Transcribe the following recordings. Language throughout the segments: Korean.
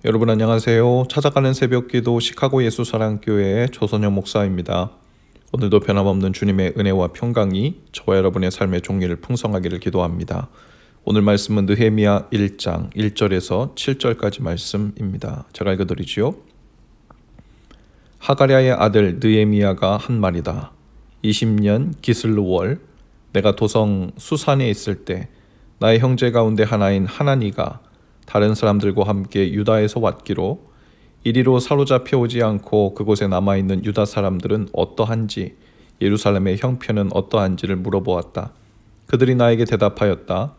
여러분 안녕하세요. 찾아가는 새벽기도 시카고 예수사랑교회의 조선영 목사입니다. 오늘도 변함없는 주님의 은혜와 평강이 저와 여러분의 삶의 종리를 풍성하기를 기도합니다. 오늘 말씀은 느헤미야 1장 1절에서 7절까지 말씀입니다. 제가 읽어드리지요. 하가랴의 아들 느헤미야가 한 말이다. 20년 기슬루월 내가 도성 수산에 있을 때 나의 형제 가운데 하나인 하나니가 다른 사람들과 함께 유다에서 왔기로 이리로 사로잡혀 오지 않고 그곳에 남아있는 유다 사람들은 어떠한지 예루살렘의 형편은 어떠한지를 물어보았다. 그들이 나에게 대답하였다.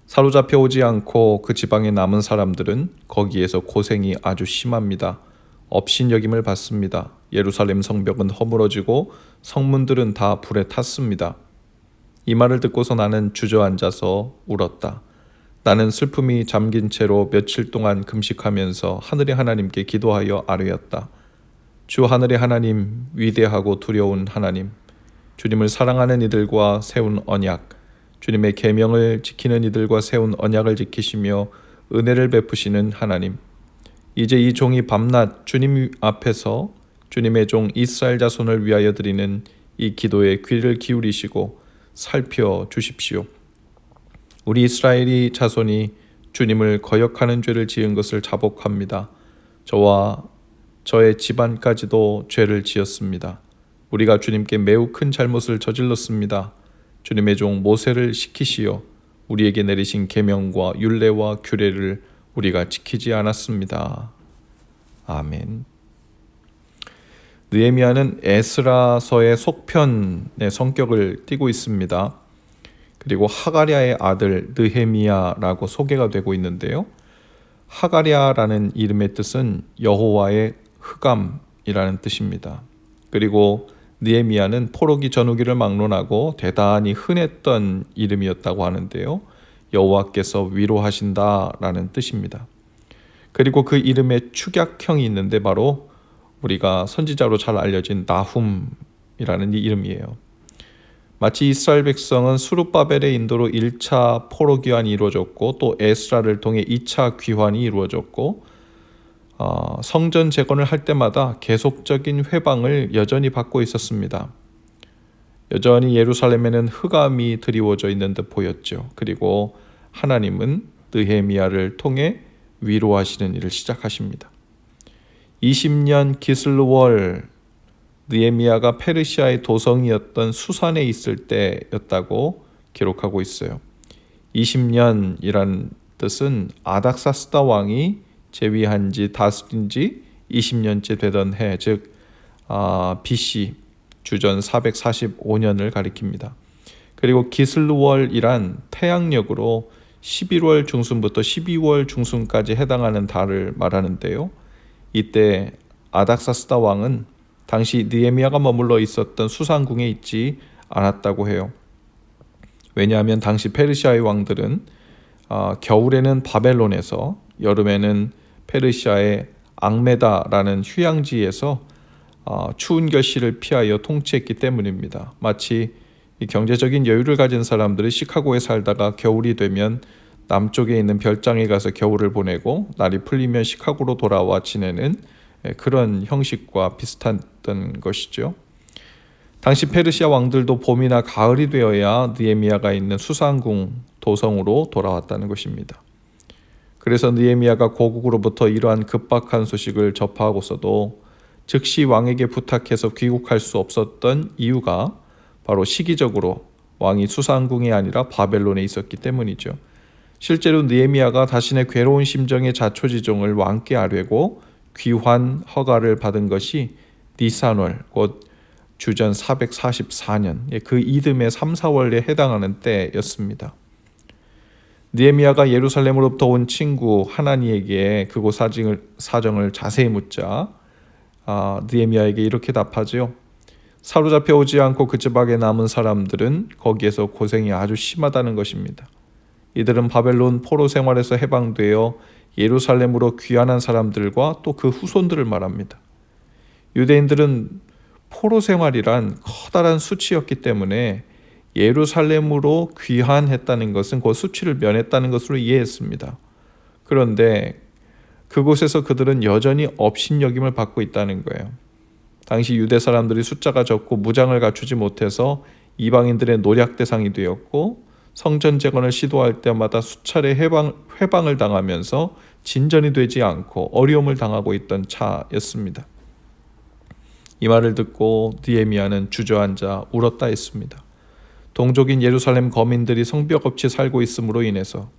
사로잡혀 오지 않고 그 지방에 남은 사람들은 거기에서 고생이 아주 심합니다. 업신여김을 받습니다. 예루살렘 성벽은 허물어지고 성문들은 다 불에 탔습니다. 이 말을 듣고서 나는 주저앉아서 울었다. 나는 슬픔이 잠긴 채로 며칠 동안 금식하면서 하늘의 하나님께 기도하여 아뢰었다. 주 하늘의 하나님, 위대하고 두려운 하나님, 주님을 사랑하는 이들과 세운 언약, 주님의 계명을 지키는 이들과 세운 언약을 지키시며 은혜를 베푸시는 하나님, 이제 이 종이 밤낮 주님 앞에서 주님의 종 이스라엘 자손을 위하여 드리는 이 기도에 귀를 기울이시고 살펴주십시오. 우리 이스라엘이 자손이 주님을 거역하는 죄를 지은 것을 자복합니다. 저와 저의 집안까지도 죄를 지었습니다. 우리가 주님께 매우 큰 잘못을 저질렀습니다. 주님의 종 모세를 시키시어 우리에게 내리신 계명과 율례와 규례를 우리가 지키지 않았습니다. 아멘. 느헤미야는 에스라서의 속편의 성격을 띠고 있습니다. 그리고 하가랴의 아들 느헤미야라고 소개가 되고 있는데요. 하가랴라는 이름의 뜻은 여호와의 흑암이라는 뜻입니다. 그리고 느헤미야는 포로기 전후기를 막론하고 대단히 흔했던 이름이었다고 하는데요. 여호와께서 위로하신다라는 뜻입니다. 그리고 그 이름에 축약형이 있는데 바로 우리가 선지자로 잘 알려진 나훔이라는 이 이름이에요. 마치 이스라엘 백성은 수룹바벨의 인도로 1차 포로 귀환이 이루어졌고 또 에스라를 통해 2차 귀환이 이루어졌고 성전 재건을 할 때마다 계속적인 회방을 여전히 받고 있었습니다. 여전히 예루살렘에는 흑암이 드리워져 있는 듯 보였죠. 그리고 하나님은 느헤미야를 통해 위로하시는 일을 시작하십니다. 20년 기슬루월 느헤미야가 페르시아의 도성이었던 수산에 있을 때였다고 기록하고 있어요. 20년이란 뜻은 아닥사스다 왕이 재위한 지 다스린 지 20년째 되던 해, 즉 BC 주전 445년을 가리킵니다. 그리고 기슬루월이란 태양력으로 11월 중순부터 12월 중순까지 해당하는 달을 말하는데요. 이때 아닥사스다 왕은 당시 느헤미야가 머물러 있었던 수산궁에 있지 않았다고 해요. 왜냐하면 당시 페르시아의 왕들은 겨울에는 바벨론에서 여름에는 페르시아의 앙메다라는 휴양지에서 추운 결실을 피하여 통치했기 때문입니다. 마치 경제적인 여유를 가진 사람들이 시카고에 살다가 겨울이 되면 남쪽에 있는 별장에 가서 겨울을 보내고 날이 풀리면 시카고로 돌아와 지내는 그런 형식과 비슷했던 것이죠. 당시 페르시아 왕들도 봄이나 가을이 되어야 느헤미야가 있는 수산궁 도성으로 돌아왔다는 것입니다. 그래서 느헤미야가 고국으로부터 이러한 급박한 소식을 접하고서도 즉시 왕에게 부탁해서 귀국할 수 없었던 이유가 바로 시기적으로 왕이 수산궁이 아니라 바벨론에 있었기 때문이죠. 실제로 느헤미야가 자신의 괴로운 심정의 자초지종을 왕께 아뢰고 귀환 허가를 받은 것이 니산월, 곧 주전 444년, 그 이듬해 3, 4월에 해당하는 때였습니다. 느헤미야가 예루살렘으로부터 온 친구 하나니에게 그곳 사정을 자세히 묻자 느헤미야에게 이렇게 답하지요. 사로잡혀 오지 않고 그 지방에 남은 사람들은 거기에서 고생이 아주 심하다는 것입니다. 이들은 바벨론 포로 생활에서 해방되어 예루살렘으로 귀환한 사람들과 또 그 후손들을 말합니다. 유대인들은 포로 생활이란 커다란 수치였기 때문에 예루살렘으로 귀환했다는 것은 그 수치를 면했다는 것으로 이해했습니다. 그런데 그곳에서 그들은 여전히 업신여김을 받고 있다는 거예요. 당시 유대 사람들이 숫자가 적고 무장을 갖추지 못해서 이방인들의 노략 대상이 되었고, 성전 재건을 시도할 때마다 수차례 회방을 당하면서 진전이 되지 않고 어려움을 당하고 있던 차였습니다. 이 말을 듣고 느헤미야는 주저앉아 울었다 했습니다. 동족인 예루살렘 거민들이 성벽 없이 살고 있음으로 인해서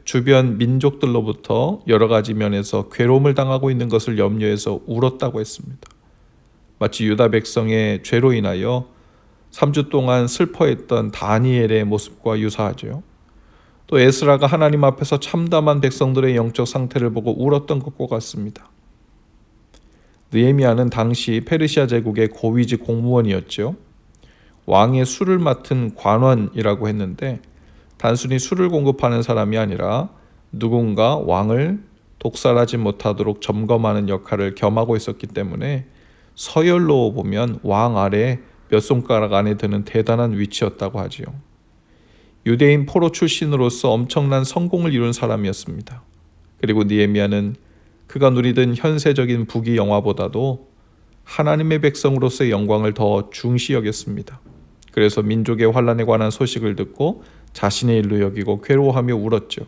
주변 민족들로부터 여러 가지 면에서 괴로움을 당하고 있는 것을 염려해서 울었다고 했습니다. 마치 유다 백성의 죄로 인하여 3주 동안 슬퍼했던 다니엘의 모습과 유사하죠. 또 에스라가 하나님 앞에서 참담한 백성들의 영적 상태를 보고 울었던 것과 같습니다. 느헤미야는 당시 페르시아 제국의 고위직 공무원이었죠. 왕의 술을 맡은 관원이라고 했는데, 단순히 술을 공급하는 사람이 아니라 누군가 왕을 독살하지 못하도록 점검하는 역할을 겸하고 있었기 때문에 서열로 보면 왕 아래 몇 손가락 안에 드는 대단한 위치였다고 하지요. 유대인 포로 출신으로서 엄청난 성공을 이룬 사람이었습니다. 그리고 느헤미야는 그가 누리던 현세적인 부귀 영화보다도 하나님의 백성으로서의 영광을 더 중시 여겼습니다. 그래서 민족의 환난에 관한 소식을 듣고 자신의 일로 여기고 괴로워하며 울었죠.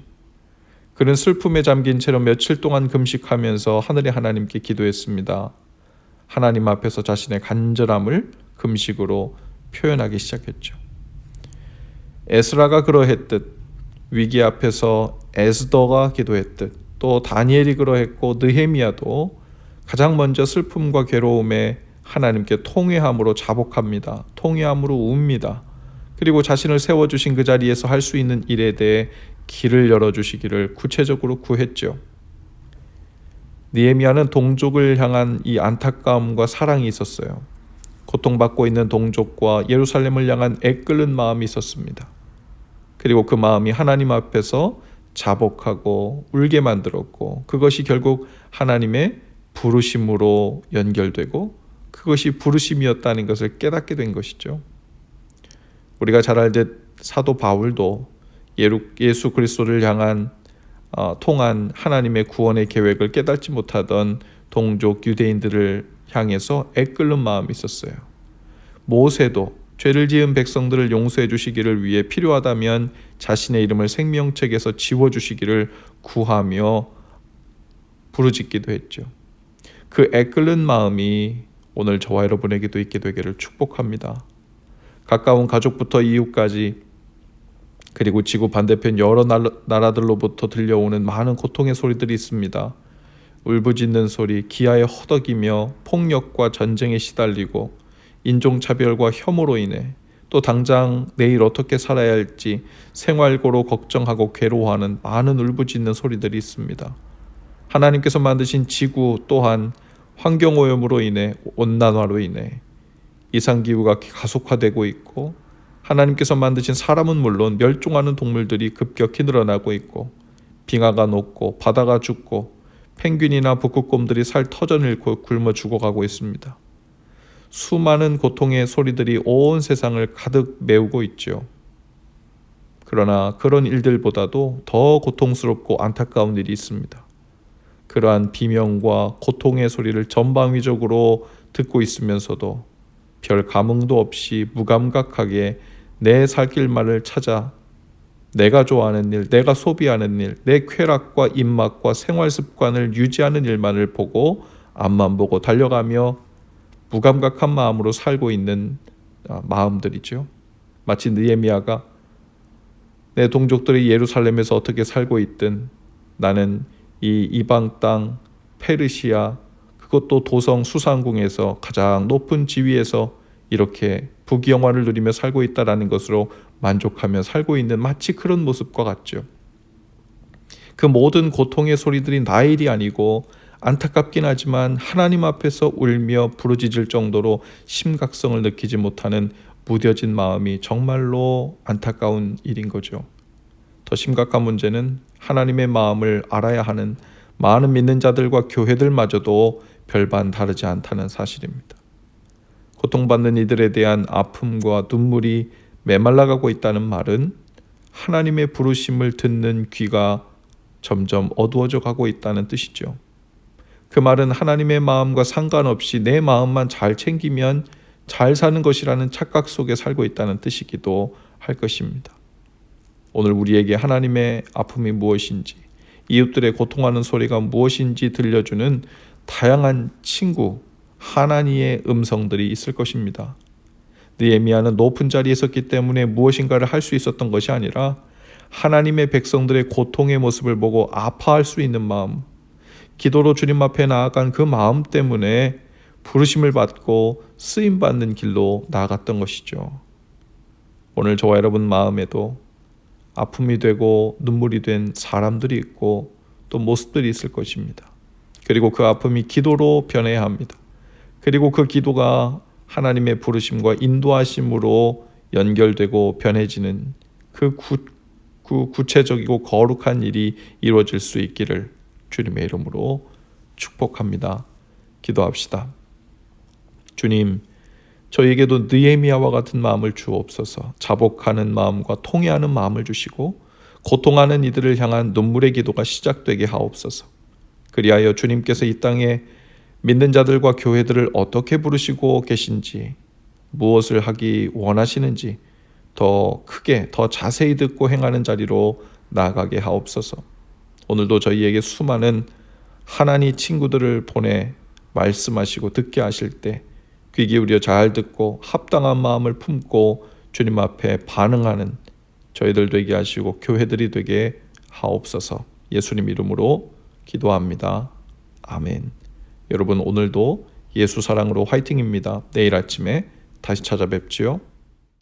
그는 슬픔에 잠긴 채로 며칠 동안 금식하면서 하늘의 하나님께 기도했습니다. 하나님 앞에서 자신의 간절함을 금식으로 표현하기 시작했죠. 에스라가 그러했듯, 위기 앞에서 에스더가 기도했듯, 또 다니엘이 그러했고 느헤미야도 가장 먼저 슬픔과 괴로움에 하나님께 통회함으로 자복합니다. 통회함으로 웁니다. 그리고 자신을 세워주신 그 자리에서 할 수 있는 일에 대해 길을 열어주시기를 구체적으로 구했죠. 느헤미야는 동족을 향한 이 안타까움과 사랑이 있었어요. 고통받고 있는 동족과 예루살렘을 향한 애끓는 마음이 있었습니다. 그리고 그 마음이 하나님 앞에서 자복하고 울게 만들었고, 그것이 결국 하나님의 부르심으로 연결되고 그것이 부르심이었다는 것을 깨닫게 된 것이죠. 우리가 잘 알듯 사도 바울도 예수 그리스도를 향한 통한 하나님의 구원의 계획을 깨닫지 못하던 동족 유대인들을 향해서 애끓는 마음이 있었어요. 모세도 죄를 지은 백성들을 용서해 주시기를 위해 필요하다면 자신의 이름을 생명책에서 지워주시기를 구하며 부르짖기도 했죠. 그 애끓는 마음이 오늘 저와 여러분에게도 있게 되기를 축복합니다. 가까운 가족부터 이웃까지, 그리고 지구 반대편 여러 나라들로부터 들려오는 많은 고통의 소리들이 있습니다. 울부짖는 소리, 기아에 허덕이며 폭력과 전쟁에 시달리고 인종차별과 혐오로 인해 또 당장 내일 어떻게 살아야 할지 생활고로 걱정하고 괴로워하는 많은 울부짖는 소리들이 있습니다. 하나님께서 만드신 지구 또한 환경오염으로 인해, 온난화로 인해 이상기후가 가속화되고 있고, 하나님께서 만드신 사람은 물론 멸종하는 동물들이 급격히 늘어나고 있고, 빙하가 녹고 바다가 죽고 펭귄이나 북극곰들이 살 터져늙고 굶어 죽어가고 있습니다. 수많은 고통의 소리들이 온 세상을 가득 메우고 있죠. 그러나 그런 일들보다도 더 고통스럽고 안타까운 일이 있습니다. 그러한 비명과 고통의 소리를 전방위적으로 듣고 있으면서도 별 감흥도 없이 무감각하게 내 살 길만을 찾아 내가 좋아하는 일, 내가 소비하는 일, 내 쾌락과 입맛과 생활 습관을 유지하는 일만을 보고 앞만 보고 달려가며 무감각한 마음으로 살고 있는 마음들이죠. 마치 느헤미야가 내 동족들이 예루살렘에서 어떻게 살고 있든 나는 이 이방 땅 페르시아, 그것도 도성 수상궁에서 가장 높은 지위에서 이렇게 부귀영화를 누리며 살고 있다라는 것으로 만족하며 살고 있는 마치 그런 모습과 같죠. 그 모든 고통의 소리들이 나의 일이 아니고 안타깝긴 하지만 하나님 앞에서 울며 부르짖을 정도로 심각성을 느끼지 못하는 무뎌진 마음이 정말로 안타까운 일인 거죠. 더 심각한 문제는 하나님의 마음을 알아야 하는 많은 믿는 자들과 교회들마저도 별반 다르지 않다는 사실입니다. 고통받는 이들에 대한 아픔과 눈물이 메말라가고 있다는 말은 하나님의 부르심을 듣는 귀가 점점 어두워져 가고 있다는 뜻이죠. 그 말은 하나님의 마음과 상관없이 내 마음만 잘 챙기면 잘 사는 것이라는 착각 속에 살고 있다는 뜻이기도 할 것입니다. 오늘 우리에게 하나님의 아픔이 무엇인지, 이웃들의 고통하는 소리가 무엇인지 들려주는 다양한 친구, 하나니의 음성들이 있을 것입니다. 느헤미야는 높은 자리에 섰기 때문에 무엇인가를 할 수 있었던 것이 아니라 하나님의 백성들의 고통의 모습을 보고 아파할 수 있는 마음, 기도로 주님 앞에 나아간 그 마음 때문에 부르심을 받고 쓰임받는 길로 나아갔던 것이죠. 오늘 저와 여러분 마음에도 아픔이 되고 눈물이 된 사람들이 있고 또 모습들이 있을 것입니다. 그리고 그 아픔이 기도로 변해야 합니다. 그리고 그 기도가 하나님의 부르심과 인도하심으로 연결되고 변해지는 그 구체적이고 거룩한 일이 이루어질 수 있기를 주님의 이름으로 축복합니다. 기도합시다. 주님, 저에게도 느헤미야와 같은 마음을 주옵소서. 자복하는 마음과 통회하는 마음을 주시고 고통하는 이들을 향한 눈물의 기도가 시작되게 하옵소서. 그리하여 주님께서 이 땅에 믿는 자들과 교회들을 어떻게 부르시고 계신지, 무엇을 하기 원하시는지 더 크게 더 자세히 듣고 행하는 자리로 나아가게 하옵소서. 오늘도 저희에게 수많은 하나님 친구들을 보내 말씀하시고 듣게 하실 때 귀 기울여 잘 듣고 합당한 마음을 품고 주님 앞에 반응하는 저희들 되게 하시고 교회들이 되게 하옵소서. 예수님 이름으로 기도합니다. 아멘. 여러분 오늘도 예수 사랑으로 화이팅입니다. 내일 아침에 다시 찾아뵙지요.